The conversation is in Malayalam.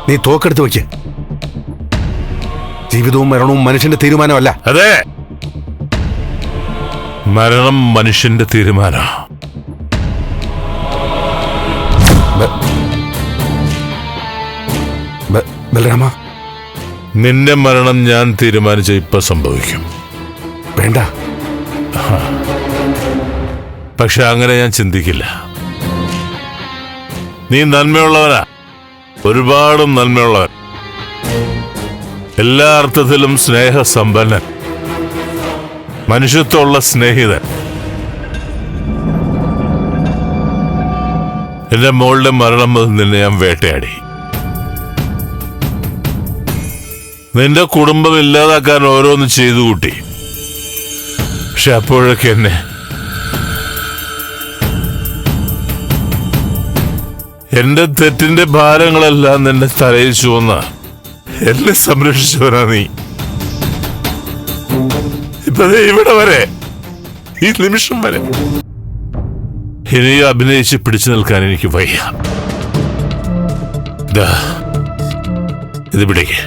നീ തോക്കെടുത്ത് വയ്ക്ക്. ജീവിതവും മരണവും മനുഷ്യന്റെ തീരുമാനമല്ല. അതെ, മരണം മനുഷ്യന്റെ തീരുമാനം. ബലരാമ, നിന്റെ മരണം ഞാൻ തീരുമാനിച്ച ഇപ്പൊ സംഭവിക്കും. വേണ്ട. പക്ഷെ അങ്ങനെ ഞാൻ ചിന്തിക്കില്ല. നീ നന്മയുള്ളവനാ, ഒരുപാട് നന്മയുള്ളവൻ, എല്ലാ അർത്ഥത്തിലും സ്നേഹസമ്പന്നൻ, മനുഷ്യത്വമുള്ള സ്നേഹിതൻ. എന്റെ മോളുടെ മരണം മുതൽ നിന്നെ ഞാൻ വേട്ടയാടി. നിന്റെ കുടുംബം ഇല്ലാതാക്കാൻ ഓരോന്ന് ചെയ്തു കൂട്ടി. പക്ഷെ അപ്പോഴൊക്കെ എന്റെ തെറ്റിന്റെ ഭാരങ്ങളെല്ലാം നിന്റെ തലയിൽ ചുവന്ന എന്നെ സംരക്ഷിച്ചവനാ നീ. ഇപ്പൊ ഇവിടെ വരെ, ഈ നിമിഷം വരെ ഇനി അഭിനയിച്ച് പിടിച്ചു നിൽക്കാൻ എനിക്ക് വയ്യ. ഇത് പിടിക്ക്.